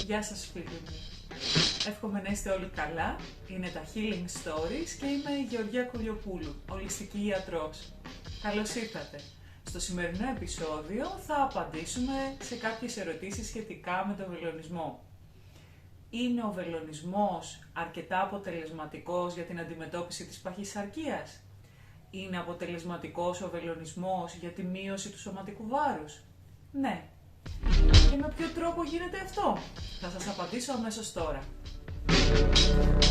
Γεια σας φίλοι μου. Εύχομαι να είστε όλοι καλά. Είναι τα Healing Stories και είμαι η Γεωργία Κουλιοπούλου, ολιστική ιατρός. Καλώς ήρθατε. Στο σημερινό επεισόδιο θα απαντήσουμε σε κάποιες ερωτήσεις σχετικά με τον βελονισμό. Είναι ο βελονισμός αρκετά αποτελεσματικός για την αντιμετώπιση της παχυσαρκίας? Είναι αποτελεσματικός ο βελονισμός για τη μείωση του σωματικού βάρους? Ναι. Και με ποιο τρόπο γίνεται αυτό? Θα σας απαντήσω αμέσως τώρα.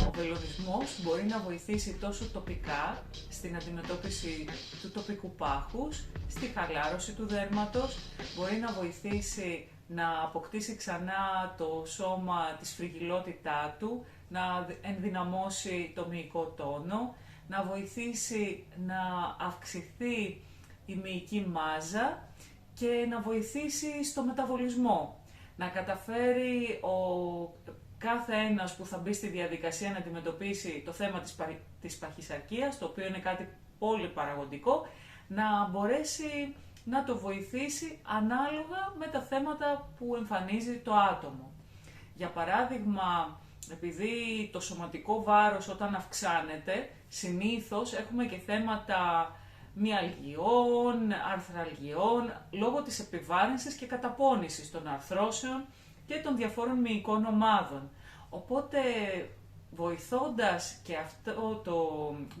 Ο βελονισμός μπορεί να βοηθήσει τόσο τοπικά στην αντιμετώπιση του τοπικού πάχους, στη χαλάρωση του δέρματος, μπορεί να βοηθήσει να αποκτήσει ξανά το σώμα τη σφριγγυλότητά του, να ενδυναμώσει το μυϊκό τόνο, να βοηθήσει να αυξηθεί η μυϊκή μάζα και να βοηθήσει στο μεταβολισμό. Να καταφέρει κάθε ένας που θα μπει στη διαδικασία να αντιμετωπίσει το θέμα της παχυσαρκίας, το οποίο είναι κάτι πολύ παραγωγικό, να μπορέσει να το βοηθήσει ανάλογα με τα θέματα που εμφανίζει το άτομο. Για παράδειγμα, επειδή το σωματικό βάρος όταν αυξάνεται, συνήθως έχουμε και θέματα μυαλγιών, αρθραλγιών, λόγω της επιβάρυνσης και καταπώνησης των αρθρώσεων και των διαφόρων μυϊκών ομάδων. Οπότε,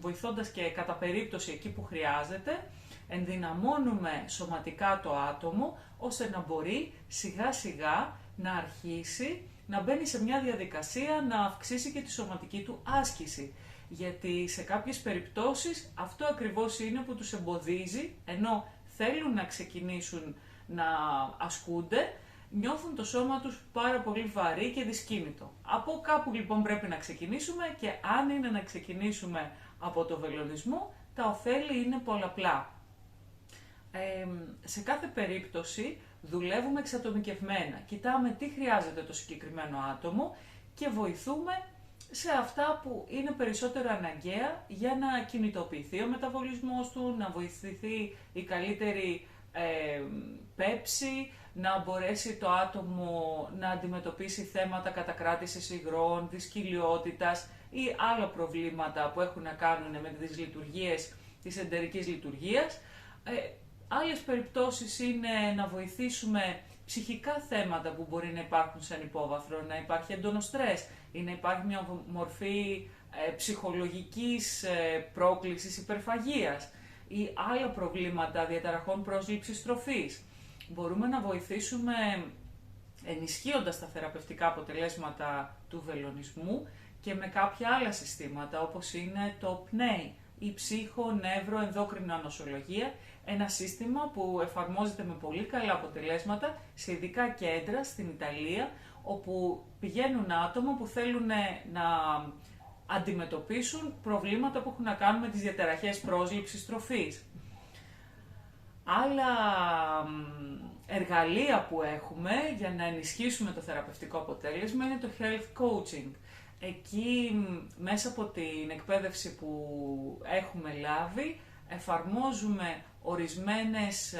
βοηθώντας και κατά περίπτωση εκεί που χρειάζεται, ενδυναμώνουμε σωματικά το άτομο, ώστε να μπορεί σιγά σιγά να αρχίσει να μπαίνει σε μια διαδικασία να αυξήσει και τη σωματική του άσκηση. Γιατί σε κάποιες περιπτώσεις αυτό ακριβώς είναι που τους εμποδίζει, ενώ θέλουν να ξεκινήσουν να ασκούνται, νιώθουν το σώμα τους πάρα πολύ βαρύ και δυσκίνητο. Από κάπου λοιπόν πρέπει να ξεκινήσουμε και αν είναι να ξεκινήσουμε από το βελονισμό, τα ωφέλη είναι πολλαπλά. Σε κάθε περίπτωση δουλεύουμε εξατομικευμένα. Κοιτάμε τι χρειάζεται το συγκεκριμένο άτομο και βοηθούμε σε αυτά που είναι περισσότερο αναγκαία για να κινητοποιηθεί ο μεταβολισμός του, να βοηθηθεί η καλύτερη πέψη, να μπορέσει το άτομο να αντιμετωπίσει θέματα κατακράτησης υγρών, δυσκυλιότητας ή άλλα προβλήματα που έχουν να κάνουν με τις λειτουργίες της εντερικής λειτουργίας. Άλλες περιπτώσεις είναι να βοηθήσουμε ψυχικά θέματα που μπορεί να υπάρχουν σαν υπόβαθρο, να υπάρχει έντονο στρες ή να υπάρχει μια μορφή ψυχολογικής πρόκλησης υπερφαγίας ή άλλα προβλήματα διαταραχών πρόσληψης τροφής. Μπορούμε να βοηθήσουμε ενισχύοντας τα θεραπευτικά αποτελέσματα του βελονισμού και με κάποια άλλα συστήματα όπως είναι το ΠΝΕΙ, η ψυχο-νεύρο-ενδόκρινο ανοσολογία, ένα σύστημα που εφαρμόζεται με πολύ καλά αποτελέσματα σε ειδικά κέντρα στην Ιταλία, όπου πηγαίνουν άτομα που θέλουν να αντιμετωπίσουν προβλήματα που έχουν να κάνουν με τις διαταραχές πρόσληψης τροφής. Άλλα εργαλεία που έχουμε για να ενισχύσουμε το θεραπευτικό αποτέλεσμα είναι το health coaching. Εκεί μέσα από την εκπαίδευση που έχουμε λάβει εφαρμόζουμε ορισμένες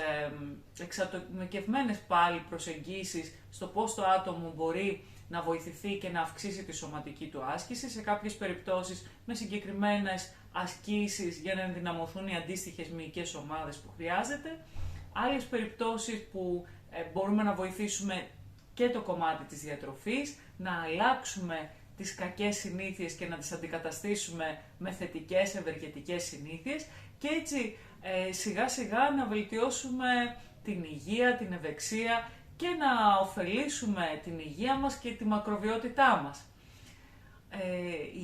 εξατομικευμένες πάλι προσεγγίσεις στο πώς το άτομο μπορεί να βοηθηθεί και να αυξήσει τη σωματική του άσκηση, σε κάποιες περιπτώσεις με συγκεκριμένες ασκήσεις για να ενδυναμωθούν οι αντίστοιχες μυϊκές ομάδες που χρειάζεται, άλλες περιπτώσεις που μπορούμε να βοηθήσουμε και το κομμάτι της διατροφής, να αλλάξουμε τις κακές συνήθειες και να τις αντικαταστήσουμε με θετικές ευεργετικές συνήθειες και έτσι σιγά σιγά να βελτιώσουμε την υγεία, την ευεξία και να ωφελήσουμε την υγεία μας και τη μακροβιότητά μας.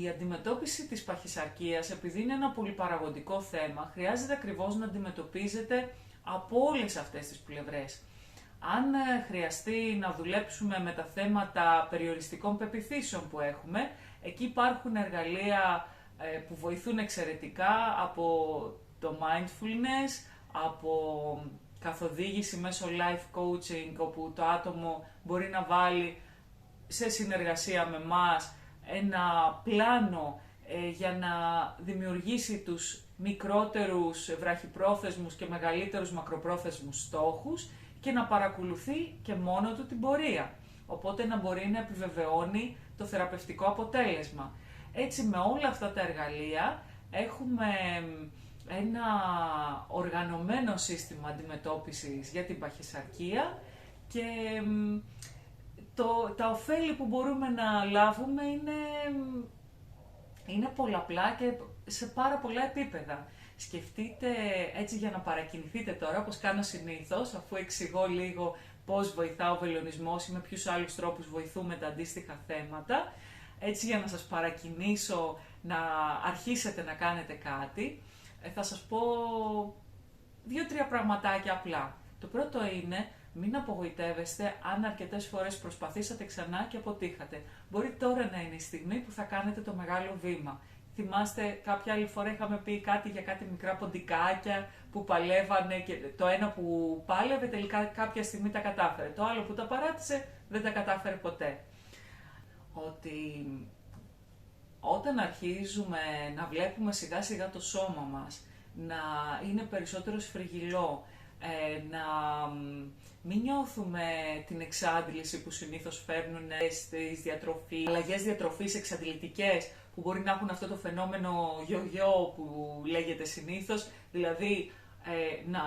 Η αντιμετώπιση της παχυσαρκίας, επειδή είναι ένα πολυπαραγωγικό θέμα, χρειάζεται ακριβώς να αντιμετωπίζεται από όλες αυτές τις πλευρές. Αν χρειαστεί να δουλέψουμε με τα θέματα περιοριστικών πεποιθήσεων που έχουμε, εκεί υπάρχουν εργαλεία που βοηθούν εξαιρετικά από το mindfulness, από καθοδήγηση μέσω life coaching, όπου το άτομο μπορεί να βάλει σε συνεργασία με μας ένα πλάνο για να δημιουργήσει τους μικρότερους βραχυπρόθεσμους και μεγαλύτερους μακροπρόθεσμους στόχους και να παρακολουθεί και μόνο του την πορεία. οπότε να μπορεί να επιβεβαιώνει το θεραπευτικό αποτέλεσμα. Έτσι, με όλα αυτά τα εργαλεία έχουμε ένα οργανωμένο σύστημα αντιμετώπισης για την παχυσαρκία και τα ωφέλη που μπορούμε να λάβουμε είναι πολλαπλά και σε πάρα πολλά επίπεδα. Σκεφτείτε, έτσι για να παρακινηθείτε τώρα, όπως κάνω συνήθως, αφού εξηγώ λίγο πώς βοηθά ο βελονισμός ή με ποιους άλλους τρόπους βοηθούμε τα αντίστοιχα θέματα, έτσι για να σας παρακινήσω να αρχίσετε να κάνετε κάτι, θα σας πω 2-3 πραγματάκια απλά. Το πρώτο είναι, μην απογοητεύεστε αν αρκετές φορές προσπαθήσατε ξανά και αποτύχατε. Μπορεί τώρα να είναι η στιγμή που θα κάνετε το μεγάλο βήμα. Θυμάστε, κάποια άλλη φορά είχαμε πει κάτι για κάτι μικρά ποντικάκια που παλεύανε και το ένα που πάλευε τελικά κάποια στιγμή τα κατάφερε. Το άλλο που τα παράτησε δεν τα κατάφερε ποτέ. Ότι όταν αρχίζουμε να βλέπουμε σιγά σιγά το σώμα μας να είναι περισσότερο σφριγγυλό, να μην νιώθουμε την εξάντληση που συνήθως φέρνουν στις διατροφές, αλλαγές διατροφής εξαντλητικές που μπορεί να έχουν αυτό το φαινόμενο γιογιό που λέγεται συνήθως, δηλαδή να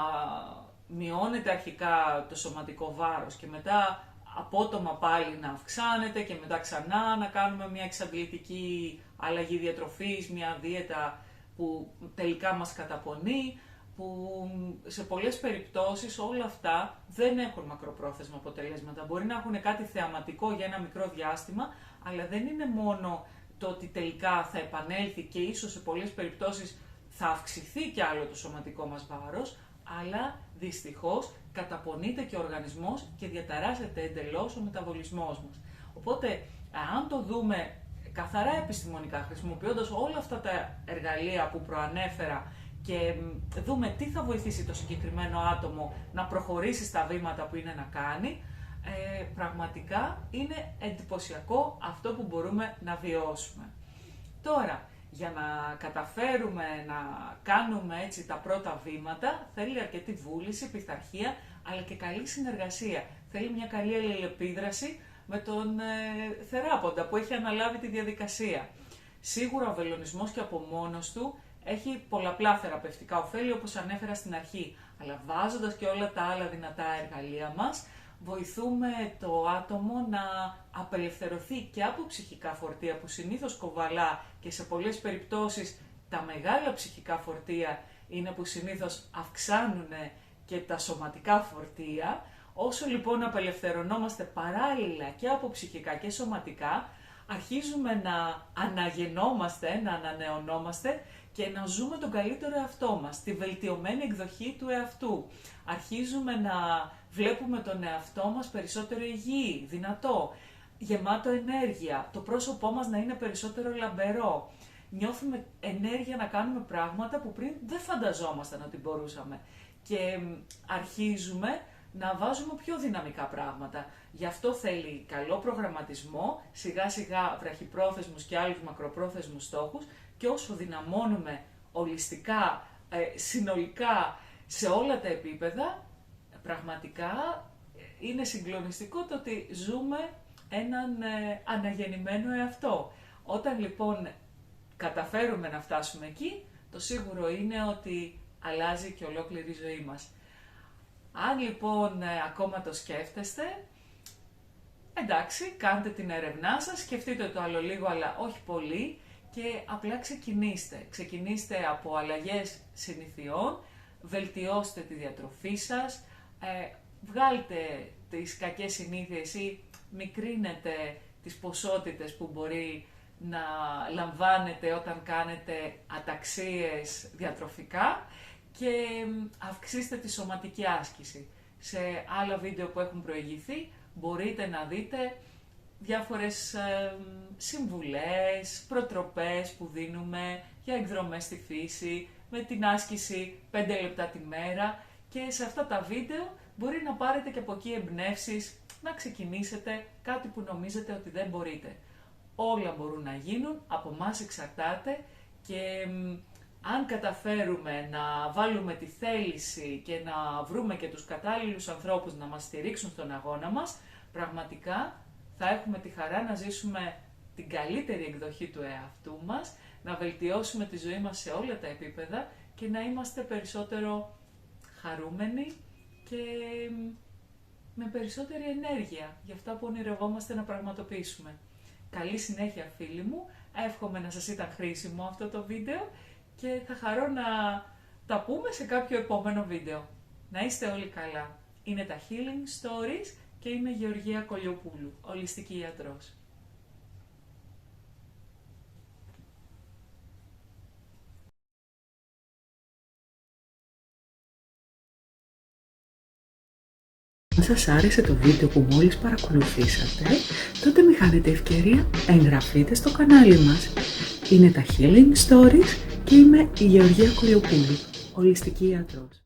μειώνεται αρχικά το σωματικό βάρος και μετά απότομα πάλι να αυξάνεται και μετά ξανά να κάνουμε μια εξαντλητική αλλαγή διατροφής, μια δίαιτα που τελικά μας καταπονεί, που σε πολλές περιπτώσεις όλα αυτά δεν έχουν μακροπρόθεσμα αποτελέσματα. Μπορεί να έχουν κάτι θεαματικό για ένα μικρό διάστημα, αλλά δεν είναι μόνο το ότι τελικά θα επανέλθει και ίσως σε πολλές περιπτώσεις θα αυξηθεί κι άλλο το σωματικό μας βάρος, αλλά δυστυχώς καταπονείται και ο οργανισμός και διαταράσσεται εντελώς ο μεταβολισμός μας. Οπότε, αν το δούμε καθαρά επιστημονικά, χρησιμοποιώντας όλα αυτά τα εργαλεία που προανέφερα και δούμε τι θα βοηθήσει το συγκεκριμένο άτομο να προχωρήσει στα βήματα που είναι να κάνει, πραγματικά είναι εντυπωσιακό αυτό που μπορούμε να βιώσουμε. Τώρα, για να καταφέρουμε να κάνουμε έτσι τα πρώτα βήματα, θέλει αρκετή βούληση, πειθαρχία, αλλά και καλή συνεργασία. Θέλει μια καλή αλληλεπίδραση με τον θεράποντα που έχει αναλάβει τη διαδικασία. Σίγουρα ο βελονισμός και από μόνος του έχει πολλαπλά θεραπευτικά ωφέλη, όπως ανέφερα στην αρχή, αλλά βάζοντας και όλα τα άλλα δυνατά εργαλεία μας, βοηθούμε το άτομο να απελευθερωθεί και από ψυχικά φορτία που συνήθως κοβαλά και σε πολλές περιπτώσεις τα μεγάλα ψυχικά φορτία είναι που συνήθως αυξάνουν και τα σωματικά φορτία. Όσο λοιπόν απελευθερωνόμαστε παράλληλα και από ψυχικά και σωματικά, αρχίζουμε να αναγεννόμαστε, να ανανεωνόμαστε και να ζούμε τον καλύτερο εαυτό μας, τη βελτιωμένη εκδοχή του εαυτού. Αρχίζουμε να βλέπουμε τον εαυτό μας περισσότερο υγιή, δυνατό, γεμάτο ενέργεια, το πρόσωπό μας να είναι περισσότερο λαμπερό. Νιώθουμε ενέργεια να κάνουμε πράγματα που πριν δεν φανταζόμασταν ότι μπορούσαμε. Και αρχίζουμε να βάζουμε πιο δυναμικά πράγματα. Γι' αυτό θέλει καλό προγραμματισμό, σιγά σιγά βραχυπρόθεσμους και άλλους μακροπρόθεσμους στόχους, και όσο δυναμώνουμε ολιστικά, συνολικά σε όλα τα επίπεδα, πραγματικά είναι συγκλονιστικό το ότι ζούμε έναν αναγεννημένο εαυτό. Όταν λοιπόν καταφέρουμε να φτάσουμε εκεί, το σίγουρο είναι ότι αλλάζει και ολόκληρη η ζωή μας. Αν λοιπόν ακόμα το σκέφτεστε, εντάξει, κάντε την έρευνά σας, σκεφτείτε το άλλο λίγο αλλά όχι πολύ και απλά ξεκινήστε. Ξεκινήστε από αλλαγές συνηθιών, βελτιώστε τη διατροφή σας, βγάλτε τις κακές συνήθειες ή μικρύνετε τις ποσότητες που μπορεί να λαμβάνετε όταν κάνετε αταξίες διατροφικά και αυξήστε τη σωματική άσκηση. Σε άλλα βίντεο που έχουν προηγηθεί μπορείτε να δείτε διάφορες συμβουλές, προτροπές που δίνουμε για εκδρομές στη φύση, με την άσκηση 5 λεπτά τη μέρα, και σε αυτά τα βίντεο μπορεί να πάρετε και από εκεί εμπνεύσεις να ξεκινήσετε κάτι που νομίζετε ότι δεν μπορείτε. Όλα μπορούν να γίνουν, από εμάς εξαρτάται, και αν καταφέρουμε να βάλουμε τη θέληση και να βρούμε και τους κατάλληλους ανθρώπους να μας στηρίξουν στον αγώνα μας, πραγματικά θα έχουμε τη χαρά να ζήσουμε την καλύτερη εκδοχή του εαυτού μας, να βελτιώσουμε τη ζωή μας σε όλα τα επίπεδα και να είμαστε περισσότερο χαρούμενοι και με περισσότερη ενέργεια για αυτά που ονειρευόμαστε να πραγματοποιήσουμε. Καλή συνέχεια φίλοι μου, εύχομαι να σας ήταν χρήσιμο αυτό το βίντεο και θα χαρώ να τα πούμε σε κάποιο επόμενο βίντεο. Να είστε όλοι καλά. Είναι τα Healing Stories και είμαι η Γεωργία Κολιοπούλου, ολιστική ιατρός. Αν σας άρεσε το βίντεο που μόλις παρακολουθήσατε, τότε μη χάνετε ευκαιρία, εγγραφείτε στο κανάλι μας. Είναι τα Healing Stories και είμαι η Γεωργία Κολιοπούλου, ολιστική ιατρός.